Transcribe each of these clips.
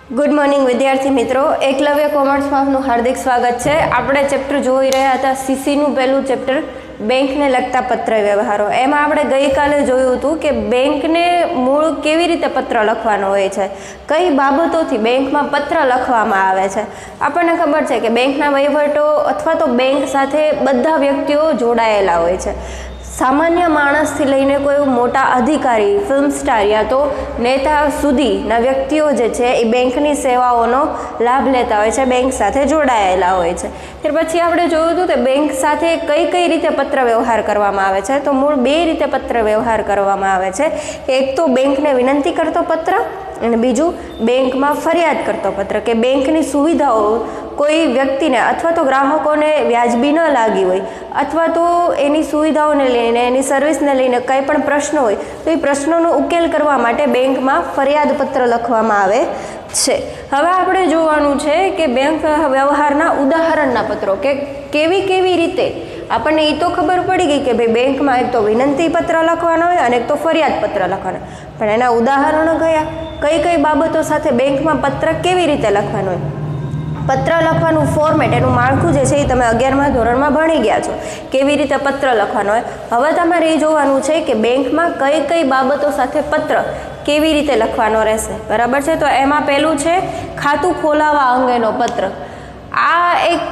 Good morning વિદ્યાર્થી મિત્રો, એકલવ્ય કોમર્સમાં આપનું હાર્દિક સ્વાગત છે. આપણે ચેપ્ટર જોઈ રહ્યા હતા સીસીનું પહેલું ચેપ્ટર બેંકને લગતા પત્ર વ્યવહારો. એમાં આપણે ગઈકાલે જોયું હતું કે બેંકને મૂળ કેવી રીતે પત્ર લખવાનો હોય છે, કઈ બાબતોથી બેંકમાં પત્ર લખવામાં આવે છે. આપણને ખબર છે કે બેંકના વહીવટો અથવા તો બેંક સાથે બધા વ્યક્તિઓ જોડાયેલા હોય છે. સામાન્ય માણસથી લઈને કોઈ મોટા અધિકારી, ફિલ્મ સ્ટાર યા તો નેતા સુધીના વ્યક્તિઓ જે છે એ બેંકની સેવાઓનો લાભ લેતા હોય છે, બેંક સાથે જોડાયેલા હોય છે. ત્યાર પછી આપણે જોયું હતું કે બેંક સાથે કઈ કઈ રીતે પત્ર વ્યવહાર કરવામાં આવે છે. તો મૂળ બે રીતે પત્ર વ્યવહાર કરવામાં આવે છે. એક તો બેંકને વિનંતી કરતો પત્ર અને બીજું બેંકમાં ફરિયાદ કરતો પત્ર, કે બેંકની સુવિધાઓ કોઈ વ્યક્તિને અથવા તો ગ્રાહકોને વ્યાજબી ન લાગી હોય અથવા તો એની સુવિધાઓને લઈને, એની સર્વિસને લઈને કંઈ પણ પ્રશ્ન હોય તો એ પ્રશ્નોનો ઉકેલ કરવા માટે બેંકમાં ફરિયાદ પત્ર લખવામાં આવે છે. હવે આપણે જોવાનું છે કે બેંક વ્યવહારના ઉદાહરણના પત્રો, કે કેવી રીતે આપણને એ તો ખબર પડી ગઈ કે ભાઈ બેંકમાં એક તો વિનંતી પત્ર લખવાનો હોય અને એક તો ફરિયાદ પત્ર લખવાનો, પણ એના ઉદાહરણો કયા, કઈ બાબતો સાથે બેંકમાં પત્ર કેવી રીતે લખવાનો હોય. પત્ર લખવાનું ફોર્મેટ, એનું માળખું જે છે એ તમે 11મા ધોરણમાં ભણી ગયા છો, કેવી રીતે પત્ર લખવાનો હોય. હવે તમારે એ જોવાનું છે કે બેંકમાં કઈ બાબતો સાથે પત્ર કેવી રીતે લખવાનો રહેશે, બરાબર છે. તો એમાં પહેલું છે ખાતું ખોલાવવા અંગેનો પત્ર. આ એક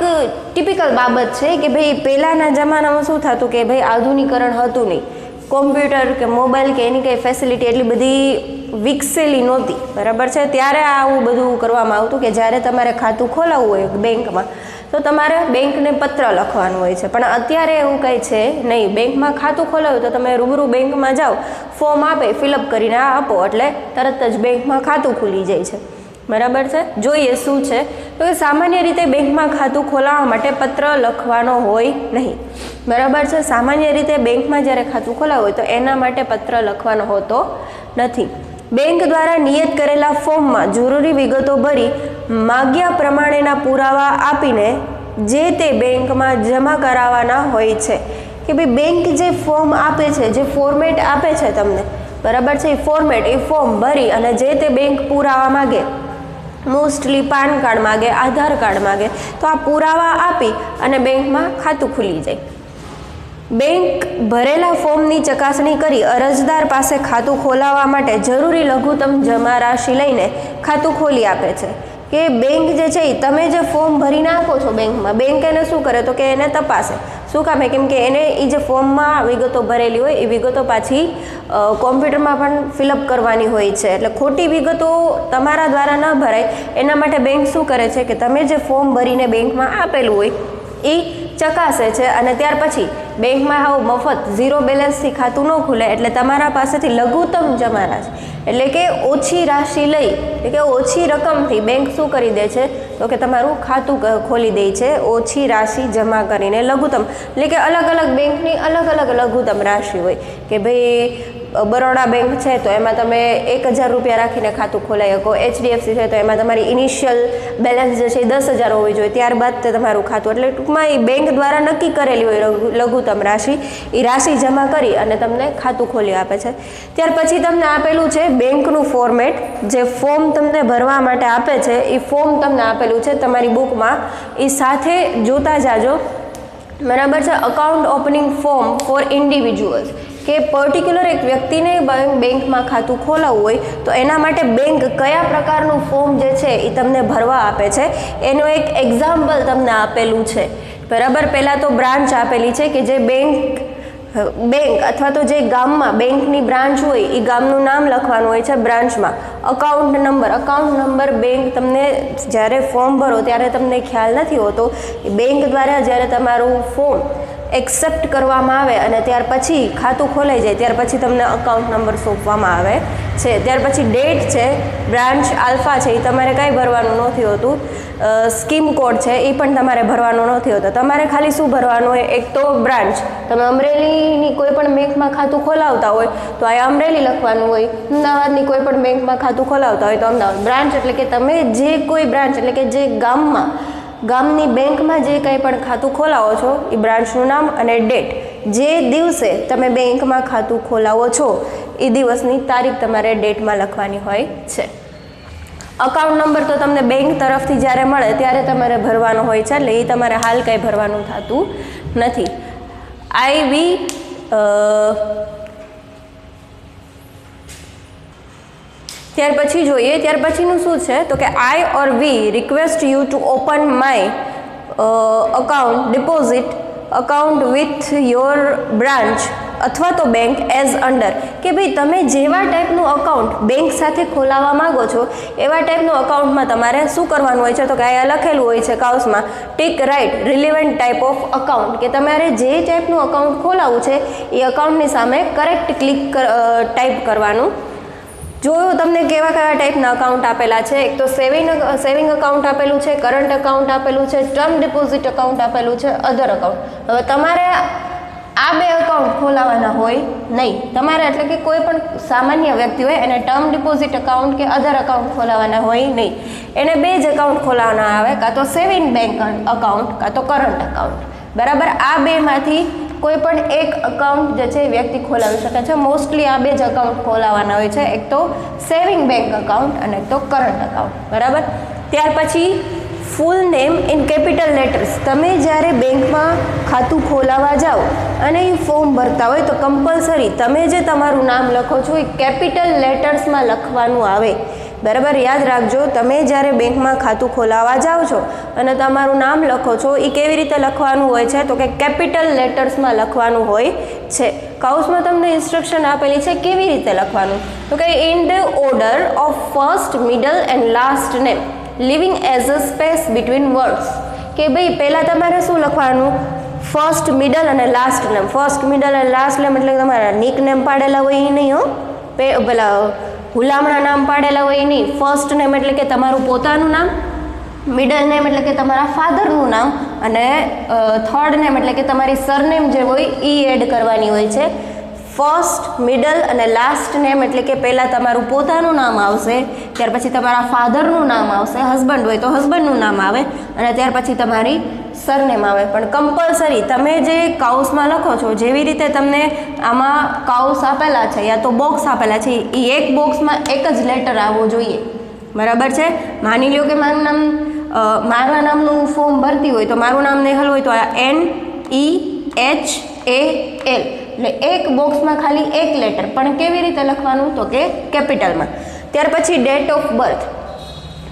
ટિપિકલ બાબત છે કે ભાઈ પહેલાંના જમાનામાં શું થતું કે ભાઈ આધુનિકરણ હતું નહીં, કોમ્પ્યુટર કે મોબાઈલ કે એની કંઈ ફેસિલિટી એટલી બધી વિકસેલી નહોતી, બરાબર છે. ત્યારે આવું બધું કરવામાં આવતું કે જ્યારે તમારે ખાતું ખોલાવવું હોય બેંકમાં તો તમારે બેંકને પત્ર લખવાનું હોય છે. પણ અત્યારે એવું કંઈ છે નહીં. બેંકમાં ખાતું ખોલાવ્યું તો તમે રૂબરૂ બેંકમાં જાઓ, ફોર્મ આપે, ફિલઅપ કરીને આપો એટલે તરત જ બેંકમાં ખાતું ખુલી જાય છે, બરાબર છે. જોઈએ શું છે તો સામાન્ય રીતે બેંકમાં ખાતું ખોલાવવા માટે પત્ર લખવાનો હોય નહીં, બરાબર છે. સામાન્ય રીતે બેંકમાં જ્યારે ખાતું ખોલાવવું હોય તો એના માટે પત્ર લખવાનો હોતો નથી. બેંક દ્વારા નિયત કરેલા ફોર્મમાં જરૂરી વિગતો ભરી માગ્યા પ્રમાણેના પુરાવા આપીને જે તે બેંકમાં જમા કરાવવાના હોય છે. કે ભાઈ બેંક જે ફોર્મ આપે છે, જે ફોર્મેટ આપે છે તમને, બરાબર છે, એ ફોર્મ ભરી અને જે તે બેંક પુરાવા માગે, મોસ્ટલી પાન કાર્ડ માગે, આધાર કાર્ડ માગે, તો આ પુરાવા આપી અને બેંકમાં ખાતું ખુલી જાય. બેંક ભરેલા ફોર્મની ચકાસણી કરી અરજદાર પાસે ખાતું ખોલાવવા માટે જરૂરી લઘુત્તમ જમા રાશિ લઈને ખાતું ખોલી આપે છે. કે બેંક જે છે એ તમે જે ફોર્મ ભરીને આપો છો બેંકમાં, બેંક એને શું કરે તો કે એને તપાસે. શું કામે? કેમ કે એને એ જે ફોર્મમાં વિગતો ભરેલી હોય એ વિગતો પાછી કોમ્પ્યુટરમાં પણ ફિલઅપ કરવાની હોય છે, એટલે ખોટી વિગતો તમારા દ્વારા ન ભરાય એના માટે બેંક શું કરે છે કે તમે જે ફોર્મ ભરીને બેંકમાં આપેલું હોય એ ચકાસે છે અને ત્યાર પછી બેંકમાં હાવ મફત ઝીરો બેલેન્સથી ખાતું ન ખુલે, એટલે તમારા પાસેથી લઘુત્તમ જમા રાશિ એટલે કે ઓછી રાશિ લઈ, એટલે કે ઓછી રકમથી બેંક શું કરી દે છે તો કે તમારું ખાતું ખોલી દે છે, ઓછી રાશિ જમા કરીને. લઘુત્તમ એટલે કે અલગ બેંકની અલગ લઘુત્તમ રાશિ હોય. કે ભાઈ બરોડા બેંક છે તો એમાં તમે 1000 રૂપિયા રાખીને ખાતું ખોલાવી શકો, HDFC છે તો એમાં તમારી ઇનિશિયલ બેલેન્સ જે છે એ 10,000 હોવી જોઈએ, ત્યારબાદ તે તમારું ખાતું, એટલે ટૂંકમાં એ બેંક દ્વારા નક્કી કરેલી હોય લઘુત્તમ રાશિ, એ રાશિ જમા કરી અને તમને ખાતું ખોલી આપે છે. ત્યાર પછી તમને આપેલું છે બેંકનું ફોર્મેટ, જે ફોર્મ તમને ભરવા માટે આપે છે એ ફોર્મ તમને આપેલું છે તમારી બુકમાં, એ સાથે જોતા જાજો, બરાબર છે. Account opening form four individuals, કે પર્ટિક્યુલર એક વ્યક્તિને બેંકમાં ખાતું ખોલાવવું હોય તો એના માટે બેંક કયા પ્રકારનું ફોર્મ જે છે એ તમને ભરવા આપે છે એનું એક એક્ઝામ્પલ તમને આપેલું છે, બરાબર. પહેલાં તો બ્રાન્ચ આપેલી છે કે જે બેંક અથવા તો જે ગામમાં બેંકની બ્રાન્ચ હોય એ ગામનું નામ લખવાનું હોય છે બ્રાન્ચમાં. અકાઉન્ટ નંબર બેંક તમને જ્યારે ફોર્મ ભરો ત્યારે તમને ખ્યાલ નથી હોતો, બેંક દ્વારા જ્યારે તમારું ફોર્મ એક્સેપ્ટ કરવામાં આવે અને ત્યાર પછી ખાતું ખોલાઈ જાય ત્યાર પછી તમને અકાઉન્ટ નંબર સોંપવામાં આવે છે. ત્યાર પછી ડેટ છે, બ્રાન્ચ આલ્ફા છે, એ તમારે કાંઈ ભરવાનું નથી હોતું. સ્કીમ કોડ છે એ પણ તમારે ભરવાનો નથી હોતો. તમારે ખાલી શું ભરવાનું હોય, એક તો બ્રાન્ચ, તમે અમરેલીની કોઈ પણ બેંકમાં ખાતું ખોલાવતા હોય તો આ અમરેલી લખવાનું હોય, અમદાવાદની કોઈ પણ બેંકમાં ખાતું ખોલાવતા હોય તો અમદાવાદ. બ્રાન્ચ એટલે કે તમે જે કોઈ બ્રાન્ચ એટલે કે જે ગામની બેંકમાં જે કંઈ પણ ખાતું ખોલાવો છો એ બ્રાન્ચનું નામ અને ડેટ, જે દિવસે તમે બેંકમાં ખાતું ખોલાવો છો એ દિવસની તારીખ તમારે ડેટમાં લખવાની હોય છે. અકાઉન્ટ નંબર તો તમને બેંક તરફથી જ્યારે મળે ત્યારે તમારે ભરવાનો હોય છે, એટલે એ તમારે હાલ કંઈ ભરવાનું થતું નથી. ત્યાર પછી જોઈએ, ત્યાર પછીનું શું છે તો કે I or we request you to open my account deposit account with your branch અથવા તો બેંક એઝ અંડર, કે ભાઈ તમે જેવા ટાઈપનું અકાઉન્ટ બેંક સાથે ખોલાવવા માગો છો એવા ટાઈપનું અકાઉન્ટમાં તમારે શું કરવાનું હોય છે તો કે અહીંયા લખેલું હોય છે કાઉસમાં tick right relevant type of account, કે તમારે જે ટાઈપનું અકાઉન્ટ ખોલાવવું છે એ અકાઉન્ટની સામે કરેક્ટ ક્લિક ટાઈપ કરવાનું. જોયું તમને કેવા કેવા ટાઈપના અકાઉન્ટ આપેલા છે. એક તો સેવિંગ અકાઉન્ટ આપેલું છે, કરંટ અકાઉન્ટ આપેલું છે, ટર્મ ડિપોઝિટ અકાઉન્ટ આપેલું છે, અધર અકાઉન્ટ. હવે તમારે આ બે અકાઉન્ટ ખોલાવવાના હોય નહીં. તમારે એટલે કે કોઈ પણ સામાન્ય વ્યક્તિ હોય એને ટર્મ ડિપોઝિટ અકાઉન્ટ કે અધર અકાઉન્ટ ખોલાવવાના હોય નહીં. એને બે જ અકાઉન્ટ ખોલાવવાના આવે, કાં તો સેવિંગ બેંક અકાઉન્ટ કાં તો કરંટ અકાઉન્ટ. બરાબર, આ બેમાંથી કોઈ પણ એક અકાઉન્ટ જે છે વ્યક્તિ ખોલાવી શકે છે. મોસ્ટલી આ બે જ અકાઉન્ટ ખોલાવવાના હોય છે, એક તો સેવિંગ બેંક અકાઉન્ટ અને એક તો કરંટ અકાઉન્ટ. બરાબર, ત્યાર પછી ફૂલ નેમ ઇન કેપિટલ લેટર્સ. તમે જ્યારે બેંકમાં ખાતું ખોલાવવા જાઓ અને એ ફોર્મ ભરતા હોય તો કમ્પલસરી તમે જે તમારું નામ લખો છો એ કેપિટલ લેટર્સમાં લખવાનું આવે. બરાબર, યાદ રાખજો, તમે જ્યારે બેંકમાં ખાતું ખોલાવવા જાઓ છો અને તમારું નામ લખો છો એ કેવી રીતે લખવાનું હોય છે તો કે કેપિટલ લેટર્સમાં લખવાનું હોય છે. કાઉસમાં તમને ઇન્સ્ટ્રક્શન આપેલી છે કેવી રીતે લખવાનું તો કે in the order of first middle and last name living as a space between words, કે ભાઈ પહેલાં તમારે શું લખવાનું ફર્સ્ટ મિડલ અને લાસ્ટ નેમ. ફર્સ્ટ મિડલ અને લાસ્ટ નેમ એટલે તમારા નિક નેમ પાડેલા હોય એ નહીં હો, પેલા હુલામણા નામ પાડેલા હોય નહીં. ફર્સ્ટ નેમ એટલે કે તમારું પોતાનું નામ, મિડલ નેમ એટલે કે તમારા ફાધરનું નામ અને થર્ડ નેમ એટલે કે તમારી સરનેમ જે હોય એ એડ કરવાની હોય છે. ફર્સ્ટ મિડલ અને લાસ્ટ નેમ એટલે કે પહેલાં તમારું પોતાનું નામ આવશે, ત્યાર પછી તમારા ફાધરનું નામ આવશે, હસબન્ડ હોય તો હસબન્ડનું નામ આવે અને ત્યાર પછી તમારી સરનેમ આવે. પણ કમ્પલસરી તમે જે કાઉસમાં લખો છો જેવી રીતે તમને આમાં કાઉસ આપેલા છે યા તો બોક્સ આપેલા છે એ એક બોક્સમાં એક જ લેટર આવવો જોઈએ. બરાબર છે, માની લો કે મારું નામ મારા નામનું ફોર્મ ભરતી હોય તો મારું નામ નેહલ હોય તો આ NEHAL એટલે એક બોક્સમાં ખાલી એક લેટર, પણ કેવી રીતે લખવાનું તો કે કેપિટલમાં. ત્યાર પછી ડેટ ઓફ બર્થ,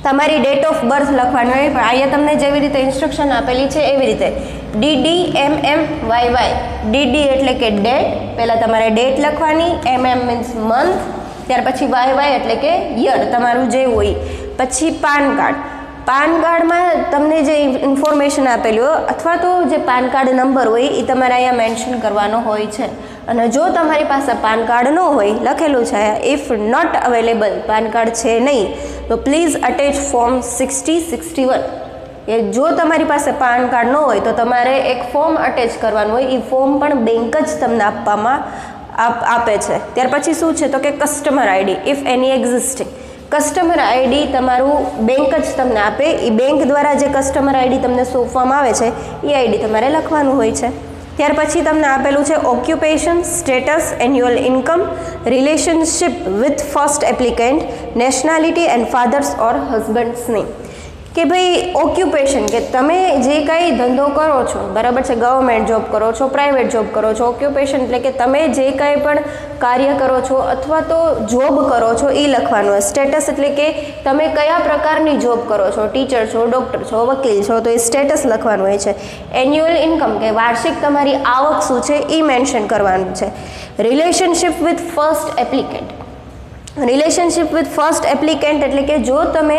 તમારી ડેટ ઓફ બર્થ લખવાની હોય, પણ અહીંયા તમને જેવી રીતે ઇન્સ્ટ્રક્શન આપેલી છે એવી રીતે DDMMYY. DD એટલે કે ડેટ, પહેલાં તમારે ડેટ લખવાની, MM મીન્સ મંથ, ત્યાર પછી YY એટલે કે યર તમારું જે હોય. પછી પાન કાર્ડ, પાન કાર્ડમાં તમને જે ઇન્ફોર્મેશન આપેલી હોય અથવા તો જે પાન કાર્ડ નંબર હોય એ તમારે અહીંયા મેન્શન કરવાનો હોય છે. અને જો તમારી પાસે પાન કાર્ડ ન હોય, લખેલું છે if not available, PAN card છે નહીં તો પ્લીઝ અટેચ ફોર્મ 6061. કે જો તમારી પાસે પાન કાર્ડ ન હોય તો તમારે એક ફોર્મ અટેચ કરવાનું હોય, એ ફોર્મ પણ બેંક જ તમને આપે છે. ત્યાર પછી શું છે તો કે customer ID if any existing. Customer ID તમારું બેંક જ તમને આપે, એ બેંક દ્વારા જે કસ્ટમર આઈડી તમને સોંપવામાં આવે છે એ આઈડી તમારે લખવાનું હોય છે. ત્યાર પછી તમને આપેલું છે occupation, status, annual income, relationship with first applicant, nationality and father's or husband's name. કે ભાઈ ઓક્યુપેશન, કે તમે જે કાંઈ ધંધો કરો છો, બરાબર છે, ગવર્મેન્ટ જોબ કરો છો, પ્રાઇવેટ જોબ કરો છો. ઓક્યુપેશન એટલે કે તમે જે કાંઈ પણ કાર્ય કરો છો અથવા તો જોબ કરો છો એ લખવાનું હોય. સ્ટેટસ એટલે કે તમે કયા પ્રકારની જોબ કરો છો, ટીચર છો, ડૉક્ટર છો, વકીલ છો તો એ સ્ટેટસ લખવાનું હોય છે. એન્યુઅલ ઇન્કમ કે વાર્ષિક તમારી આવક શું છે એ મેન્શન કરવાનું છે. Relationship with first applicant, relationship with first applicant એટલે કે જો તમે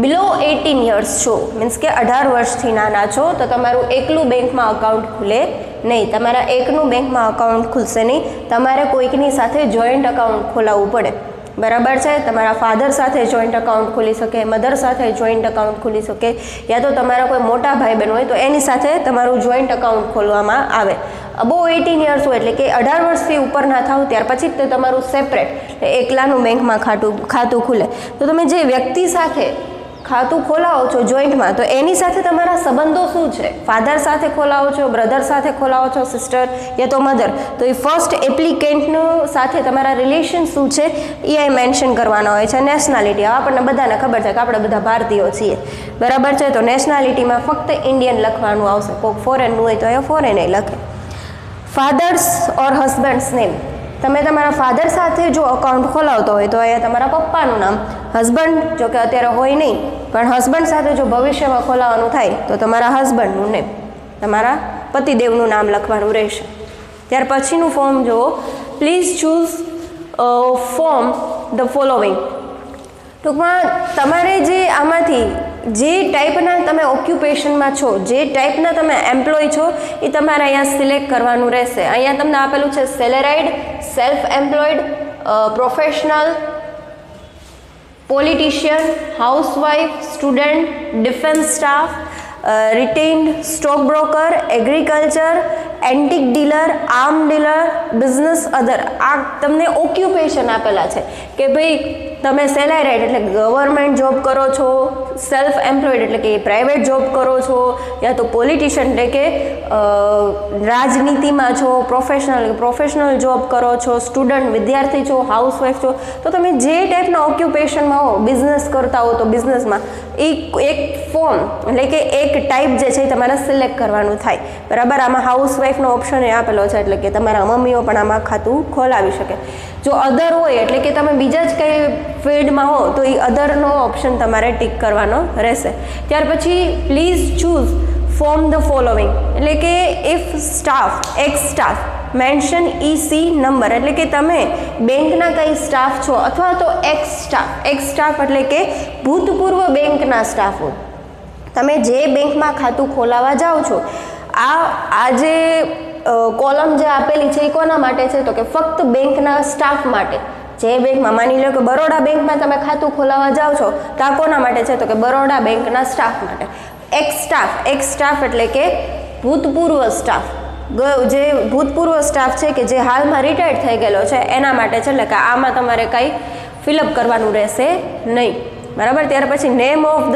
બિલો 18 યર્સ છો, મીન્સ કે 18 વર્ષથી નાના છો તો તમારું એકલું બેંકમાં અકાઉન્ટ ખુલે નહીં. તમારા એકનું બેંકમાં અકાઉન્ટ ખુલશે નહીં, તમારે કોઈકની સાથે જોઈન્ટ અકાઉન્ટ ખોલાવવું પડે. બરાબર છે, તમારા ફાધર સાથે જોઈન્ટ અકાઉન્ટ ખુલી શકે, મધર સાથે જોઈન્ટ અકાઉન્ટ ખુલી શકે, યા તો તમારા કોઈ મોટા ભાઈ બહેન હોય તો એની સાથે તમારું જોઈન્ટ અકાઉન્ટ ખોલવામાં આવે. અબો 18 યર્સ હોય એટલે કે 18 વર્ષથી ઉપર ના થાવ ત્યાર પછી જ તમારું સેપરેટ એકલાનું બેંકમાં ખાતું ખુલે. તો તમે જે વ્યક્તિ સાથે ખાતું ખોલાવો છો જોઈન્ટમાં, તો એની સાથે તમારા સંબંધો શું છે? ફાધર સાથે ખોલાવો છો, બ્રધર સાથે ખોલાવો છો, સિસ્ટર યા તો મધર, તો એ ફર્સ્ટ એપ્લિકેન્ટનું સાથે તમારા રિલેશન શું છે એ અહીં મેન્શન કરવાના હોય છે. નેશનાલિટી આપણને બધાને ખબર છે કે આપણે બધા ભારતીયો છીએ, બરાબર છે, તો નેશનાલિટીમાં ફક્ત ઇન્ડિયન લખવાનું આવશે. કોઈક ફોરેનનું હોય તો અહીંયા ફોરેન લખે. ફાધર્સ ઓર હસબન્ડ્સ નેમ, તમે તમારા ફાધર સાથે જો અકાઉન્ટ ખોલાવતો હોય તો અહીંયા તમારા પપ્પાનું નામ, હસબન્ડ જો કે અત્યારે હોય નહીં, પણ હસબન્ડ સાથે જો ભવિષ્યમાં ખોલાવવાનું થાય તો તમારા હસબન્ડનું નેમ, તમારા પતિદેવનું નામ લખવાનું રહેશે. ત્યાર પછીનું ફોર્મ જુઓ, please choose form the following. ટૂંકમાં તમારે જે આમાંથી જે ટાઈપના તમે ઓક્યુપેશનમાં છો, જે ટાઈપના તમે એમ્પ્લોય છો એ તમારે અહીંયા સિલેક્ટ કરવાનું રહેશે. અહીંયા તમને આપેલું છે salaried, self employed, professional, politician, housewife, student, defence staff, retired stock broker, agriculture, antique dealer, arm dealer, business other. આ તમને ઓક્યુપેશન આપેલા છે કે ભાઈ તમે સેલેરાઇડ એટલે ગવર્મેન્ટ જોબ કરો છો, સેલ્ફ એમ્પ્લોયડ એટલે કે પ્રાઇવેટ જોબ કરો છો, યા તો પોલિટિશિયન એટલે કે રાજનીતિમાં છો, પ્રોફેશનલ જોબ કરો છો, સ્ટુડન્ટ વિદ્યાર્થી છો, હાઉસવાઇફ છો. તો તમે જે ટાઈપના ઓક્યુપેશનમાં હો, બિઝનેસ કરતા હો તો બિઝનેસમાં એક ફોર્મ એટલે કે એક ટાઈપ જે છે એ તમારે સિલેક્ટ કરવાનું થાય, બરાબર. આમાં હાઉસવાઇફનો ઓપ્શન એ આપેલો છે એટલે કે તમારા મમ્મીઓ પણ આમાં ખાતું ખોલાવી શકે. જો અધર હોય એટલે કે તમે બીજા જ કંઈ ફિલ્ડમાં હો તો એ અધરનો ઓપ્શન તમારે ટિક કરવાનો રહેશે. ત્યાર પછી please choose form the following, એટલે કે if staff, ex staff, mention EC number, એટલે કે તમે બેંકના કઈ સ્ટાફ છો અથવા તો એક્સ સ્ટાફ એટલે કે ભૂતપૂર્વ બેંકના સ્ટાફ હોય. તમે જે બેંકમાં ખાતું ખોલાવવા જાઓ છો, આ જે કોલમ જે આપેલી છે એ કોના માટે છે? તો કે ફક્ત બેંકના સ્ટાફ માટે. જે બેંકમાં, માની લો કે બરોડા બેંકમાં તમે ખાતું ખોલાવવા જાઓ છો તો આ કોના માટે છે? તો કે બરોડા બેંકના સ્ટાફ માટે. એક્સ સ્ટાફ એટલે કે ભૂતપૂર્વ સ્ટાફ, જે ભૂતપૂર્વ સ્ટાફ છે કે જે હાલમાં રિટાયર્ડ થઈ ગયેલો છે એના માટે છે, એટલે કે આમાં તમારે કંઈ ફિલઅપ કરવાનું રહેશે નહીં, બરાબર. ત્યાર પછી નેમ ઓફ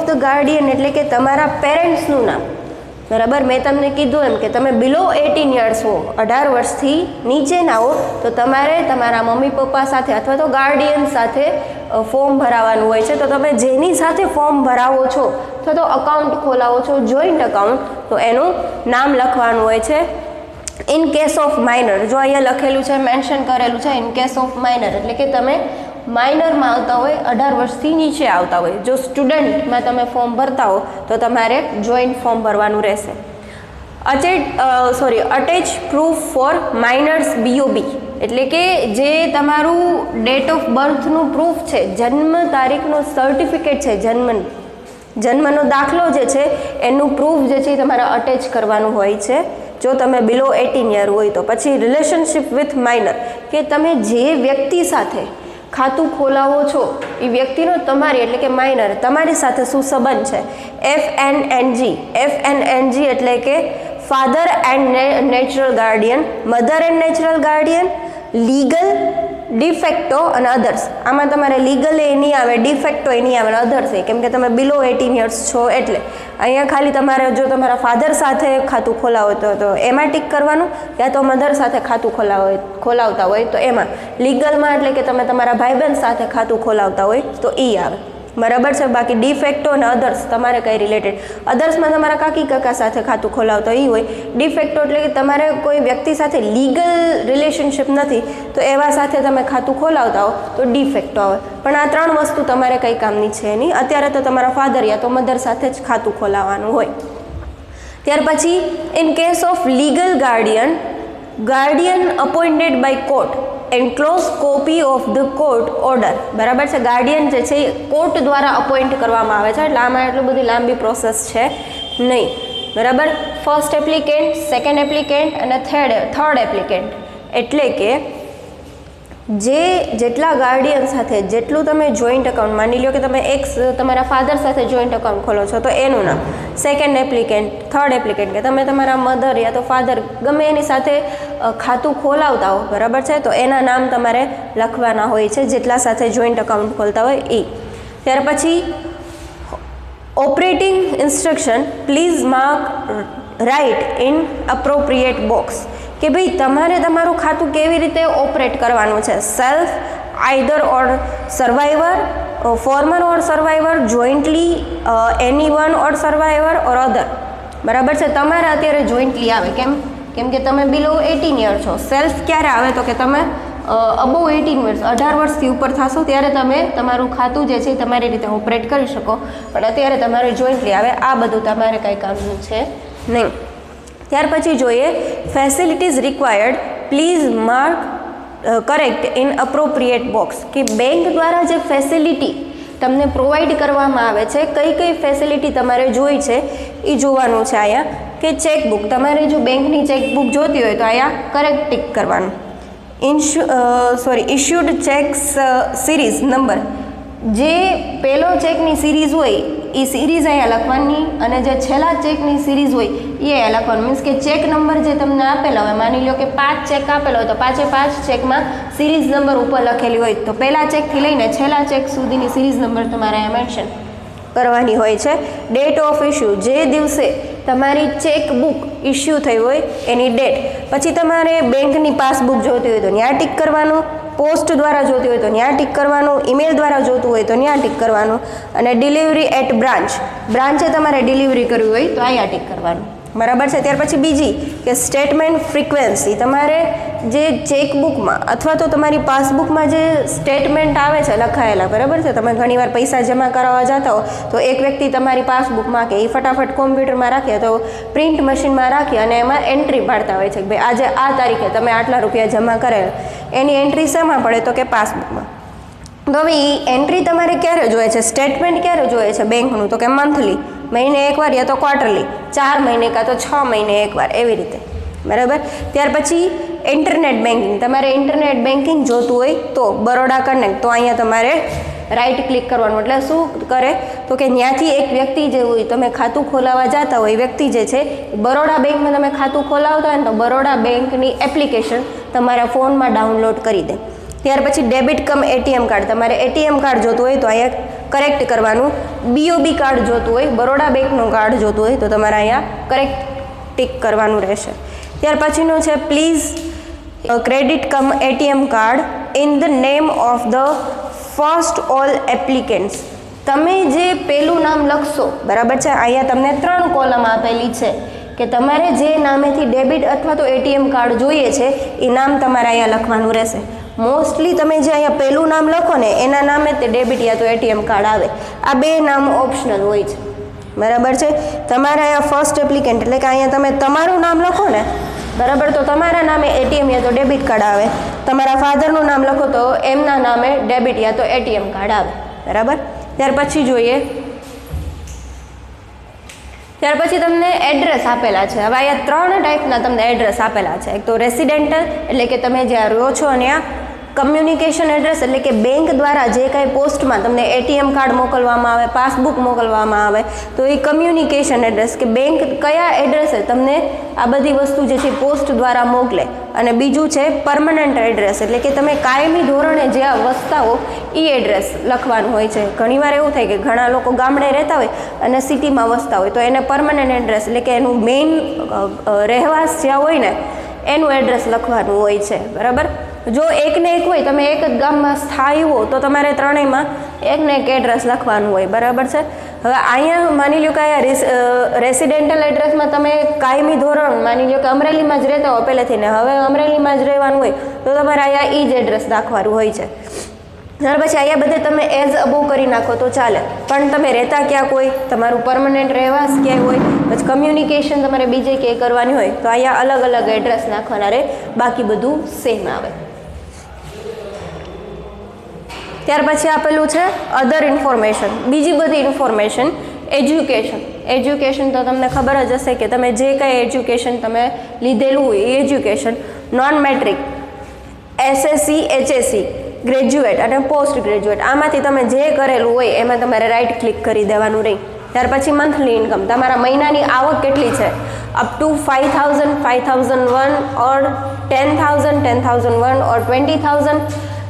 ધ ગાર્ડિયન એટલે કે તમારા પેરેન્ટ્સનું નામ, બરાબર. મેં તમને કીધું એમ કે તમે બિલો 18 યર્સ હો, 18 વર્ષથી નીચેના હો, તો તમારે તમારા મમ્મી પપ્પા સાથે અથવા તો ગાર્ડિયન સાથે ફોર્મ ભરાવાનું હોય છે. તો તમે જેની સાથે ફોર્મ ભરાવો છો અથવા તો અકાઉન્ટ ખોલાવો છો, જોઈન્ટ અકાઉન્ટ, તો એનું નામ લખવાનું હોય છે. ઇન કેસ ઓફ માઇનર, જો અહીંયા લખેલું છે, મેન્શન કરેલું છે ઇન કેસ ઓફ માઇનર, એટલે કે તમે માઇનરમાં આવતા હોય, 18 વર્ષથી નીચે આવતા હોય. જો સ્ટુડન્ટમાં તમે ફોર્મ ભરતા હો તો તમારે જોઈન્ટ ફોર્મ ભરવાનું રહેશે. Attach proof for minors BOB, એટલે કે જે તમારું ડેટ ઓફ બર્થનું પ્રૂફ છે, જન્મ તારીખનો સર્ટિફિકેટ છે, જન્મનો દાખલો જે છે એનું પ્રૂફ જે છે એ તમારે અટેચ કરવાનું હોય છે જો તમે બિલો 18 યર હોય તો. પછી રિલેશનશિપ વિથ માઇનર, કે તમે જે વ્યક્તિ સાથે ખાતું ખોલાવો છો એ વ્યક્તિનો તમારી એટલે કે માઇનર તમારી સાથે શું સંબંધ છે? FNNG એટલે કે father and natural guardian, mother and natural guardian, legal, de facto અને અધર્સ. આમાં તમારે લીગલ એ નહીં આવે, ડિફેક્ટો એ નહીં આવે, અધર્સ એ, કેમ કે તમે બિલો 18 યર્સ છો એટલે. અહીંયા ખાલી તમારે જો તમારા ફાધર સાથે ખાતું ખોલાવો તો એમાં ટિક કરવાનું, યા તો મધર સાથે ખાતું ખોલાવતા હોય તો એમાં. લીગલમાં એટલે કે તમે તમારા ભાઈ બહેન સાથે ખાતું ખોલાવતા હોય તો એ આવે, બરાબર છે. બાકી ડિફેક્ટો અને અધર્સ તમારે કંઈ રિલેટેડ. અધર્સમાં તમારા કાકી કાકા સાથે ખાતું ખોલાવતા એ હોય. ડિફેક્ટો એટલે કે તમારે કોઈ વ્યક્તિ સાથે લીગલ રિલેશનશિપ નથી તો એવા સાથે તમે ખાતું ખોલાવતા હો તો ડિફેક્ટો આવે. પણ આ 3 વસ્તુ તમારે કંઈ કામની છે નહીં. અત્યારે તો તમારા ફાધર યા તો મધર સાથે જ ખાતું ખોલાવવાનું હોય. ત્યાર પછી in case of legal guardian appointed by court, enclose copy of the court order, બરાબર છે. ગાર્ડિયન જે છે એ કોર્ટ દ્વારા અપોઇન્ટ કરવામાં આવે છે, એટલે આમાં એટલું બધી લાંબી પ્રોસેસ છે નહીં, બરાબર. ફર્સ્ટ એપ્લિકેન્ટ, સેકન્ડ એપ્લિકેન્ટ અને થર્ડ એપ્લિકેન્ટ, એટલે કે જેટલા ગાર્ડિયન સાથે જેટલું તમે જોઈન્ટ અકાઉન્ટ, માની લો કે તમે તમારા ફાધર સાથે જોઈન્ટ અકાઉન્ટ ખોલો છો તો એનું નામ. સેકન્ડ એપ્લિકેન્ટ, થર્ડ એપ્લિકેન્ટ કે તમે તમારા મધર યા તો ફાધર ગમે એની સાથે ખાતું ખોલાવતા હો, બરાબર છે, તો એના નામ તમારે લખવાના હોય છે જેટલા સાથે જોઈન્ટ અકાઉન્ટ ખોલતા હોય એ. ત્યાર પછી operating instruction please mark right in appropriate box, કે ભાઈ તમારે તમારું ખાતું કેવી રીતે ઓપરેટ કરવાનું છે. Self, either or survivor, former or survivor, jointly, any one or survivor or other. બરાબર છે. તમારે અત્યારે જોઈન્ટલી આવે, કેમ કે તમે બિલો 18 યર છો. સેલ્ફ ક્યારે આવે તો કે તમે અબવ 18 વર્ષ, 18 વર્ષથી ઉપર થશો ત્યારે તમે તમારું ખાતું જે છે એ તમારી રીતે ઓપરેટ કરી શકો, પણ અત્યારે તમારે જોઈન્ટલી આવે. આ બધું તમારે કંઈ કામનું છે નહીં. ત્યાર પછી જોઈએ facilities required please mark correct in appropriate box, કે બેંક દ્વારા જે ફેસિલિટી તમને પ્રોવાઈડ કરવામાં આવે છે, કઈ ફેસિલિટી તમારે જોઈ છે એ જોવાનું છે. અહીંયા કે ચેકબુક, તમારે જો બેંકની ચેકબુક જોતી હોય તો અહીંયા કરેક્ટ ટિક કરવાનું. ઇશ્યુડ ચેક્સ સિરીઝ નંબર, જે પહેલો ચેકની સિરીઝ હોય એ સિરીઝ અહીંયા લખવાની, અને જે છેલ્લા ચેકની સિરીઝ હોય એ અહીંયા લખવાનું. મીન્સ કે ચેક નંબર જે તમને આપેલા હોય, માની લો કે 5 ચેક આપેલા હોય તો 5 ચેકમાં સિરીઝ નંબર ઉપર લખેલી હોય, તો પહેલા ચેકથી લઈને છેલ્લા ચેક સુધીની સિરીઝ નંબર તમારે અહીંયા મેન્શન કરવાની હોય છે. ડેટ ઓફ ઇશ્યુ, જે દિવસે તમારી ચેકબુક ઇશ્યુ થઈ હોય એની ડેટ. પછી તમારે બેંકની પાસબુક જોતી હોય તો ત્યાં ટિક કરવાનું, પોસ્ટ દ્વારા જોતી હોય તો ત્યાં ટિક કરવાનું, ઈમેલ દ્વારા જોતું હોય તો ત્યાં ટિક કરવાનું, અને ડિલિવરી એટ બ્રાન્ચે તમારે ડિલિવરી કરવી હોય તો અહીંયા ટિક કરવાનું. બરાબર છે. ત્યાર પછી બીજી કે સ્ટેટમેન્ટ ફ્રીક્વન્સી, તમારે જે ચેકબુકમાં અથવા તો તમારી પાસબુકમાં જે સ્ટેટમેન્ટ આવે છે લખાયેલા, બરાબર છે, તમે ઘણીવાર પૈસા જમા કરાવવા જતા હો તો એક વ્યક્તિ તમારી પાસબુકમાં કે એ ફટાફટ કોમ્પ્યુટરમાં રાખે તો પ્રિન્ટ મશીનમાં રાખી અને એમાં એન્ટ્રી પાડતા હોય છે કે ભાઈ આજે આ તારીખે તમે આટલા રૂપિયા જમા કરેલા, એની એન્ટ્રી શેમાં પડે તો કે પાસબુકમાં. તો હવે એ એન્ટ્રી તમારે ક્યારે જોઈએ છે, સ્ટેટમેન્ટ ક્યારે જોઈએ છે બેંકનું, તો કે મંથલી, મહિને એકવાર યા તો ક્વાર્ટરલી, 4 મહિને કાં તો 6 મહિને એકવાર, એવી રીતે. બરાબર. ત્યાર પછી ઇન્ટરનેટ બેન્કિંગ, તમારે ઇન્ટરનેટ બેન્કિંગ જોતું હોય તો બરોડા કનેક્ટ, તો અહીંયા તમારે રાઈટ ક્લિક કરવાનું. એટલે શું કરે તો કે ત્યાંથી એક વ્યક્તિ જે હોય, તમે ખાતું ખોલાવવા જતા હોય, વ્યક્તિ જે છે બરોડા બેંકમાં તમે ખાતું ખોલાવતા હોય ને તો બરોડા બેંકની એપ્લિકેશન તમારા ફોનમાં ડાઉનલોડ કરી દે. ત્યાર પછી ડેબિટ કમ એટીએમ કાર્ડ, તમારે એટીએમ કાર્ડ જોતું હોય તો અહીંયા કરેક્ટ કરવાનું. બીઓબી કાર્ડ જોતું હોય, બરોડા બેંકનું કાર્ડ જોતું હોય તો તમારે અહીંયા કરેક્ટ ટિક કરવાનું રહેશે. ત્યાર પછીનું છે please credit cum ATM card in the name of the first all applicants, તમે જે પહેલું નામ લખશો, બરાબર છે, અહીંયા તમને 3 કોલમ આપેલી છે કે તમારે જે નામેથી ડેબિટ અથવા તો એટીએમ કાર્ડ જોઈએ છે એ નામ તમારે અહીંયા લખવાનું રહેશે. મોસ્ટલી તમે જે અહીંયા પહેલું નામ લખો ને એના નામે તે ડેબિટ યા તો એટીએમ કાર્ડ આવે. આ 2 નામ ઓપ્શનલ હોય છે. બરાબર છે. તમારે અહીંયા ફર્સ્ટ એપ્લિકેન્ટ એટલે કે અહીંયા તમે તમારું નામ લખો ને, બરાબર, તો તમારા નામે એટીએમ યા તો ડેબિટ કાર્ડ આવે. તમારા ફાધરનું નામ લખો તો એમના નામે ડેબિટ યા તો એટીએમ કાર્ડ આવે. બરાબર. ત્યાર પછી જોઈએ, ત્યાર પછી તમને એડ્રેસ આપેલા છે. હવે અહીંયા 3 ટાઈપના તમને એડ્રેસ આપેલા છે. એક તો રેસિડેન્ટલ એટલે કે તમે જ્યાં રહો છો અને ત્યાં કમ્યુનિકેશન એડ્રેસ એટલે કે બેંક દ્વારા જે કાંઈ પોસ્ટમાં તમને એટીએમ કાર્ડ મોકલવામાં આવે, પાસબુક મોકલવામાં આવે તો એ કમ્યુનિકેશન એડ્રેસ, કે બેંક કયા એડ્રેસે તમને આ બધી વસ્તુ જે છે પોસ્ટ દ્વારા મોકલે. અને બીજું છે પરમનન્ટ એડ્રેસ એટલે કે તમે કાયમી ધોરણે જ્યાં વસતા હો એ એડ્રેસ લખવાનું હોય છે. ઘણીવાર એવું થાય કે ઘણા લોકો ગામડે રહેતા હોય અને સિટીમાં વસતા હોય તો એને પરમનન્ટ એડ્રેસ એટલે કે એનું મેઇન રહેવાસ જ્યાં હોય ને એનું એડ્રેસ લખવાનું હોય છે. બરાબર. જો એકને એક હોય, તમે એક જ ગામમાં સ્થાયી હો તો તમારે ત્રણેયમાં એકને એક એડ્રેસ લખવાનું હોય. બરાબર છે. હવે અહીંયા માની લો કે અહીંયા રેસિડેન્ટલ એડ્રેસમાં તમે કાયમી ધોરણ માની લો કે અમરેલીમાં જ રહેતા હો પહેલેથી ને હવે અમરેલીમાં જ રહેવાનું હોય તો તમારે અહીંયા એ જ એડ્રેસ નાખવાનું હોય છે. ત્યાર પછી અહીંયા બધે તમે એઝ અબો કરી નાખો તો ચાલે, પણ તમે રહેતા ક્યાં કોઈ, તમારું પરમનન્ટ રહેવાસ ક્યાંય હોય, પછી કમ્યુનિકેશન તમારે બીજે ક્યાંય કરવાની હોય તો અહીંયા અલગ અલગ એડ્રેસ નાખવાના રહે, બાકી બધું સેમ આવે. ત્યાર પછી આપેલું છે અધર ઇન્ફોર્મેશન, બીજી બધી ઇન્ફોર્મેશન. એજ્યુકેશન તો તમને ખબર જ હશે કે તમે જે કંઈ એજ્યુકેશન તમે લીધેલું હોય એ education. Non matric, SSC, HSC, graduate અને પોસ્ટ ગ્રેજ્યુએટ, આમાંથી તમે જે કરેલું હોય એમાં તમારે રાઈટ ક્લિક કરી દેવાનું રહી. ત્યાર પછી મંથલી ઇન્કમ, તમારા મહિનાની આવક કેટલી છે, અપ ટુ 5,000, 5,001 ઓર 10,000, 10,001 ઓર 20,000,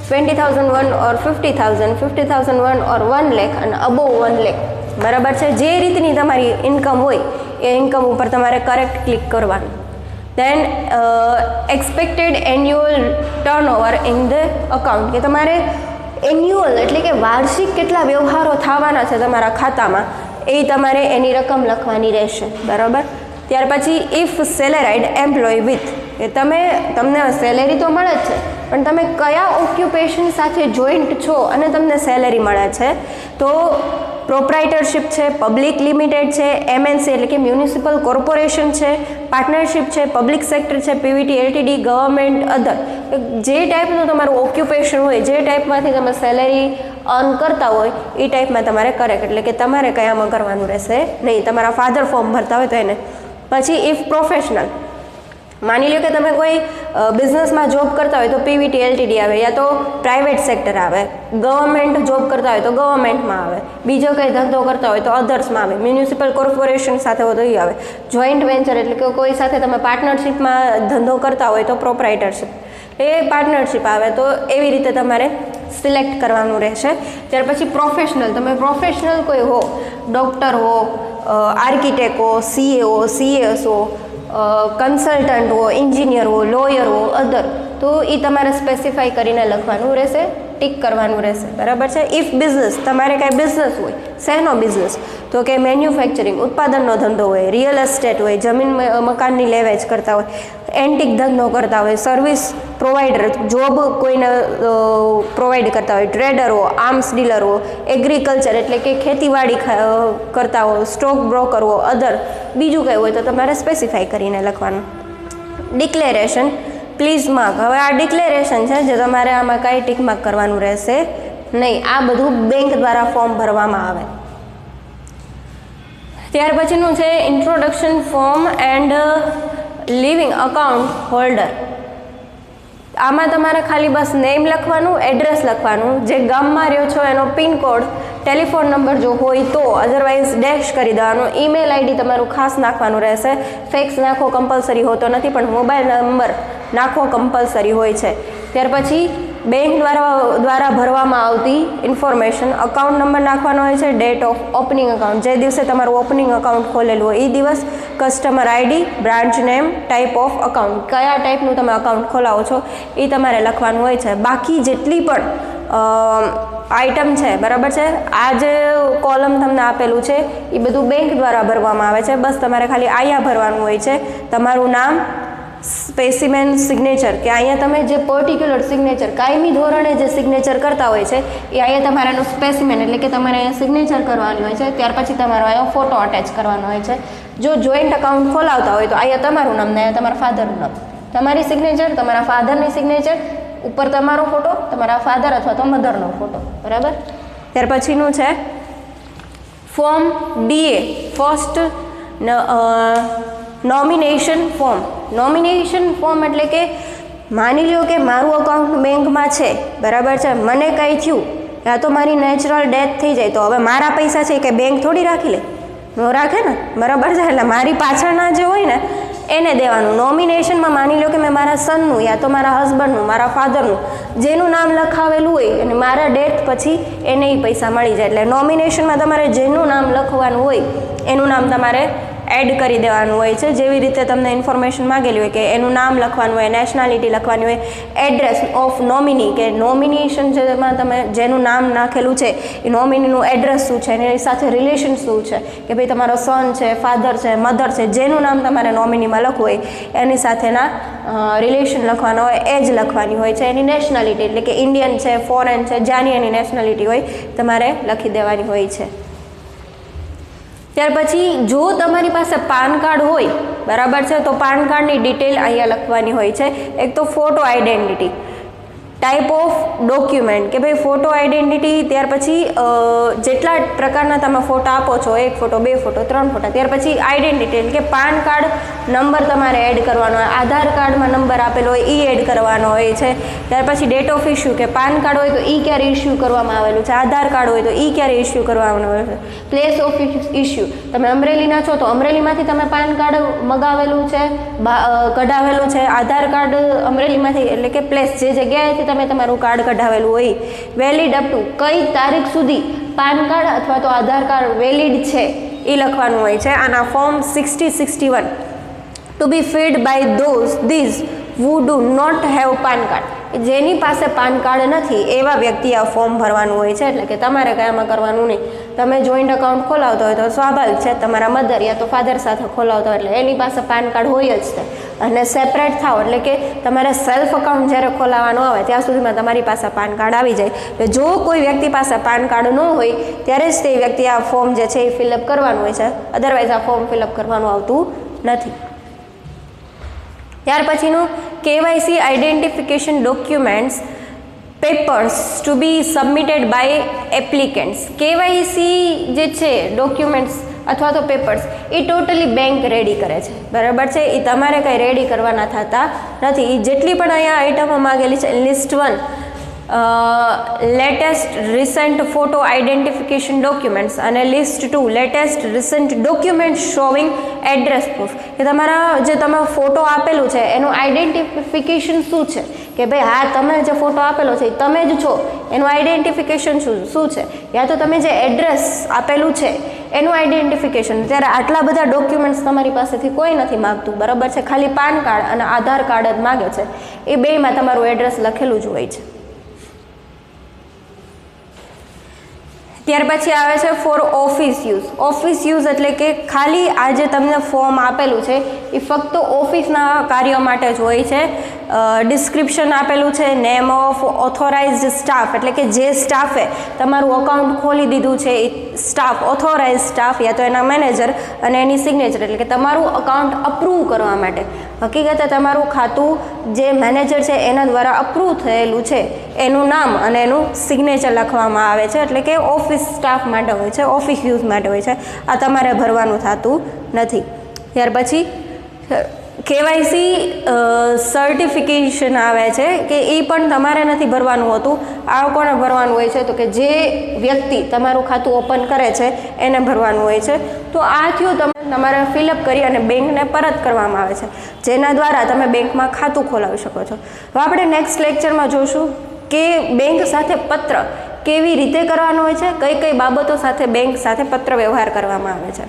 20,001 ઓર 50,000, 50,001 ઓર 1 લાખ અને અબોવ 1 લાખ, બરાબર છે. જે રીતની તમારી ઇન્કમ હોય એ ઇન્કમ ઉપર તમારે કરેક્ટ ક્લિક કરવાનું. Then expected annual turnover in the account, કે તમારે એન્યુઅલ એટલે કે વાર્ષિક કેટલા વ્યવહારો થવાના છે તમારા ખાતામાં, એ તમારે એની રકમ લખવાની રહેશે, બરાબર. ત્યાર પછી ઇફ સેલેરાઇડ એમ્પ્લોય વિથ, કે તમને સેલેરી તો મળે જ છે, પણ તમે કયા ઓક્યુપેશન સાથે જોઈન્ટ છો અને તમને સેલેરી મળે છે, તો પ્રોપ્રાઇટરશિપ છે, પબ્લિક લિમિટેડ છે, એમએનસી એટલે કે મ્યુનિસિપલ કોર્પોરેશન છે, પાર્ટનરશિપ છે, પબ્લિક સેક્ટર છે, પીવીટી એલટીડી, ગવર્મેન્ટ, અધર, જે ટાઈપનું તમારું ઓક્યુપેશન હોય, જે ટાઈપમાંથી તમે સેલેરી અર્ન કરતા હોય એ ટાઈપમાં તમારે કરેક્ટ, એટલે કે તમારે કયામાં કરવાનું રહેશે નહીં. તમારા ફાધર ફોર્મ ભરતા હોય તો એને. પછી ઇફ પ્રોફેશનલ, માની લો કે તમે કોઈ બિઝનેસમાં જોબ કરતા હોય તો પીવીટી એલટીડી આવે, યા તો પ્રાઇવેટ સેક્ટર આવે, ગવર્મેન્ટ જોબ કરતા હોય તો ગવર્મેન્ટમાં આવે, બીજો કંઈ ધંધો કરતા હોય તો અધર્સમાં આવે, મ્યુનિસિપલ કોર્પોરેશન સાથે હોય તો એ આવે, જોઈન્ટ વેન્ચર એટલે કે કોઈ સાથે તમે પાર્ટનરશિપમાં ધંધો કરતા હોય તો પ્રોપ્રાઇટરશિપ, એ પાર્ટનરશિપ આવે. તો એવી રીતે તમારે સિલેક્ટ કરવાનું રહેશે. ત્યાર પછી પ્રોફેશનલ, તમે પ્રોફેશનલ કોઈ હો, ડૉક્ટર હો, આર્કિટેક્ટ હો, સીએ હો, સીએસ હો, કન્સલ્ટન્ટ હો, એન્જિનિયર હો, લોયર હો, અધર, તો એ તમારે સ્પેસિફાઈ કરીને લખવાનું રહેશે, ટિક કરવાનું રહેશે, બરાબર છે. ઇફ બિઝનેસ, તમારે કાંઈ બિઝનેસ હોય, શેનો બિઝનેસ, તો કે મેન્યુફેક્ચરિંગ, ઉત્પાદનનો ધંધો હોય, રિયલ એસ્ટેટ હોય, જમીન મકાનની લેવેચ કરતા હોય, એન્ટિક ધંધો કરતા હોય, સર્વિસ પ્રોવાઈડર, જોબ કોઈને પ્રોવાઈડ કરતા હોય, ટ્રેડર હો, આર્મ્સ ડીલર હો, એગ્રીકલ્ચર એટલે કે ખેતીવાડી કરતા હો, સ્ટોક બ્રોકર હો, અધર, બીજું કંઈ હોય તો તમારે સ્પેસિફાઈ કરીને લખવાનું. ડિક્લેરેશન, પ્લીઝ માર્ક, હવે આ ડિક્લેરેશન છે જે તમારે આમાં કાંઈ ટીક માર્ક કરવાનું રહેશે નહીં. આ બધું બેંક દ્વારા ફોર્મ ભરવામાં આવે. ત્યાર પછીનું છે introduction form and living account holder. આમાં તમારે ખાલી બસ નેમ લખવાનું, એડ્રેસ લખવાનું, જે ગામમાં રહ્યો છો એનો પિનકોડ, ટેલિફોન નંબર જો હોય તો, અધરવાઇઝ ડેશ કરી દેવાનું. ઈમેલ આઈડી તમારું ખાસ નાખવાનું રહેશે. ફેક્સ નાખો કમ્પલસરી હોતો નથી, પણ મોબાઈલ નંબર નાખવો કમ્પલસરી હોય છે. ત્યાર પછી બેંક દ્વારા ભરવામાં આવતી ઇન્ફોર્મેશન, અકાઉન્ટ નંબર નાખવાનો હોય છે, ડેટ ઓફ ઓપનિંગ અકાઉન્ટ, જે દિવસે તમારું ઓપનિંગ અકાઉન્ટ ખોલેલું હોય એ દિવસ, customer ID, branch name, type of account, કયા ટાઈપનું તમે અકાઉન્ટ ખોલાવો છો એ તમારે લખવાનું હોય છે. બાકી જેટલી પણ આઇટમ છે, બરાબર છે, આ જે કોલમ તમને આપેલું છે એ બધું બેંક દ્વારા ભરવામાં આવે છે. બસ તમારે ખાલી અહીંયા ભરવાનું હોય છે તમારું નામ, સ્પેસિમેન સિગ્નેચર, કે અહીંયા તમે જે પર્ટિક્યુલર સિગ્નેચર કાયમી ધોરણે જે સિગ્નેચર કરતા હોય છે એ અહીંયા તમારાનું સ્પેસિમેન એટલે કે તમારે અહીંયા સિગ્નેચર કરવાની હોય છે. ત્યાર પછી તમારો અહીંયા ફોટો અટેચ કરવાનો હોય છે. જો જોઈન્ટ અકાઉન્ટ ખોલાવતા હોય તો અહીંયા તમારું નામ ને અહીંયા તમારા ફાધરનું નામ, તમારી સિગ્નેચર, તમારા ફાધરની સિગ્નેચર, ઉપર તમારો ફોટો, તમારા ફાધર અથવા તો મધરનો ફોટો, બરાબર. ત્યાર પછીનું છે form DA, first nomination form. Nomination form એટલે કે માની લો કે મારું અકાઉન્ટ બેંકમાં છે, બરાબર છે, મને કંઈ થયું યા તો મારી નેચરલ ડેથ થઈ જાય તો હવે મારા પૈસા છે કે બેંક થોડી રાખી લે, ન રાખે ને, બરાબર છે. એટલે મારી પાછળના જે હોય ને એને દેવાનું. નોમિનેશનમાં માની લો કે મેં મારા સનનું યા તો મારા હસબન્ડનું, મારા ફાધરનું, જેનું નામ લખાવેલું હોય અને મારા ડેથ પછી એને એ પૈસા મળી જાય. એટલે નોમિનેશનમાં તમારે જેનું નામ લખવાનું હોય એનું નામ તમારે એડ કરી દેવાનું હોય છે. જેવી રીતે તમને ઇન્ફોર્મેશન માગેલી હોય કે એનું નામ લખવાનું હોય, નેશનાલિટી લખવાની હોય, એડ્રેસ ઓફ નોમિની, કે નોમિનેશન જેમાં તમે જેનું નામ નાખેલું છે એ નોમિનીનું એડ્રેસ શું છે, એની સાથે રિલેશન શું છે, કે ભાઈ તમારો સન છે, ફાધર છે, મધર છે, જેનું નામ તમારે નોમિનીમાં લખવું હોય એની સાથેના રિલેશન લખવાના હોય, એજ લખવાની હોય છે, એની નેશનાલિટી એટલે કે ઇન્ડિયન છે, ફોરેન છે, જ્યાંની એની નેશનાલિટી હોય તમારે લખી દેવાની હોય છે. ત્યાર પછી જો તમારી પાસે પાન કાર્ડ હોય, બરાબર છે, તો પાન કાર્ડની ડિટેલ અહીંયા લખવાની હોય છે. એક તો photo identity, type of document, કે ભાઈ ફોટો આઈડેન્ટિટી, ત્યાર પછી જેટલા પ્રકારના તમે ફોટા આપો છો, 1 ફોટો, 2 ફોટો, 3 ફોટા, ત્યાર પછી આઈડેન્ટિટી એટલે કે પાન કાર્ડ નંબર તમારે એડ કરવાનો હોય, આધાર કાર્ડમાં નંબર આપેલો હોય એ એડ કરવાનો હોય છે. ત્યાર પછી ડેટ ઓફ ઇસ્યુ, કે પાન કાર્ડ હોય તો એ ક્યારે ઇસ્યુ કરવામાં આવેલું છે, આધાર કાર્ડ હોય તો એ ક્યારે ઇસ્યુ કરવાનું હોય છે. પ્લેસ ઓફ ઇસ્યુ, તમે અમરેલીના છો તો અમરેલીમાંથી તમે પાન કાર્ડ મગાવેલું છે, કઢાવેલું છે, આધાર કાર્ડ અમરેલીમાંથી એટલે કે પ્લેસ જે જગ્યાએથી તમે તમારું કાર્ડ કઢાવેલું હોય વેલિડ અપ ટુ કઈ તારીખ સુધી પાન કાર્ડ અથવા તો આધાર કાર્ડ વેલિડ છે એ લખવાનું હોય છે. આના form 6061 to be filled by these who do not have PAN card, જેની પાસે પાન કાર્ડ નથી એવા વ્યક્તિ આ ફોર્મ ભરવાનું હોય છે. એટલે કે તમારે કયામાં કરવાનું નહીં. તમે જોઈન્ટ અકાઉન્ટ ખોલાવતા હોય તો સ્વાભાવિક છે તમારા મધર યા તો ફાધર સાથે ખોલાવતા હોય એટલે એની પાસે પાન કાર્ડ હોય જ છે. અને સેપરેટ થાવ એટલે કે તમારે સેલ્ફ અકાઉન્ટ જ્યારે ખોલાવવાનું આવે ત્યાં સુધીમાં તમારી પાસે પાન કાર્ડ આવી જાય. એટલે જો કોઈ વ્યક્તિ પાસે પાન કાર્ડ ન હોય ત્યારે જ તે વ્યક્તિ આ ફોર્મ જે છે એ ફિલઅપ કરવાનું હોય છે, અદરવાઇઝ આ ફોર્મ ફિલઅપ કરવાનું આવતું નથી. ત્યાર પછીનું KYC identification documents papers to be submitted by applicants. KYC જે છે ડોક્યુમેન્ટ્સ અથવા તો પેપર્સ એ ટોટલી બેંક રેડી કરે છે, બરાબર છે. એ તમારે કંઈ રેડી કરવાના થતા નથી. એ જેટલી પણ અહીંયા આઇટમો માગેલી છે list 1 latest recent photo identification documents અને list 2 latest recent document showing address proof, કે તમારા જે તમે ફોટો આપેલું છે એનું આઈડેન્ટિફિકેશન શું છે કે ભાઈ હા તમે જે ફોટો આપેલો છે એ તમે જ છો, એનું આઈડેન્ટિફિકેશન શું છે, યા તો તમે જે એડ્રેસ આપેલું છે એનું આઈડેન્ટિફિકેશન. ત્યારે આટલા બધા ડોક્યુમેન્ટ્સ તમારી પાસેથી કોઈ નથી માગતું, બરાબર છે. ખાલી પાન કાર્ડ અને આધાર કાર્ડ જ માગે છે. એ બેયમાં તમારું એડ્રેસ લખેલું જ હોય છે. ત્યાર પછી આવે છે for office use. Office use એટલે કે ખાલી આ જે તમને ફોર્મ આપેલું છે એ ફક્ત ઓફિસના કાર્યો માટે જ હોય છે. ડિસ્ક્રિપ્શન આપેલું છે, નેમ ઓફ ઓથોરાઇઝડ સ્ટાફ એટલે કે જે સ્ટાફે તમારું અકાઉન્ટ ખોલી દીધું છે એ સ્ટાફ, ઓથોરાઇઝ સ્ટાફ યા તો એના મેનેજર અને એની સિગ્નેચર એટલે કે તમારું અકાઉન્ટ અપ્રૂવ કરવા માટે. હકીકતે તમારું ખાતું જે મેનેજર છે એના દ્વારા અપ્રૂવ થયેલું છે એનું નામ અને એનું સિગ્નેચર લખવામાં આવે છે. એટલે કે ઓફિસ સ્ટાફ માટે હોય છે, ઓફિસ યુઝ માટે હોય છે. આ તમારે ભરવાનું થતું નથી. ત્યાર પછી કેવાયસી સર્ટિફિકેશન આવે છે કે એ પણ તમારે નથી ભરવાનું હોતું. આ કોને ભરવાનું હોય છે તો કે જે વ્યક્તિ તમારું ખાતું ઓપન કરે છે એને ભરવાનું હોય છે. તો આ થયું તમારે ફિલઅપ કરી અને બેંકને પરત કરવામાં આવે છે, જેના દ્વારા તમે બેંકમાં ખાતું ખોલાવી શકો છો. હવે આપણે નેક્સ્ટ લેક્ચરમાં જોશું કે બેંક સાથે પત્ર કેવી રીતે કરવાનો હોય છે, કઈ કઈ બાબતો સાથે બેંક સાથે પત્ર વ્યવહાર કરવામાં આવે છે.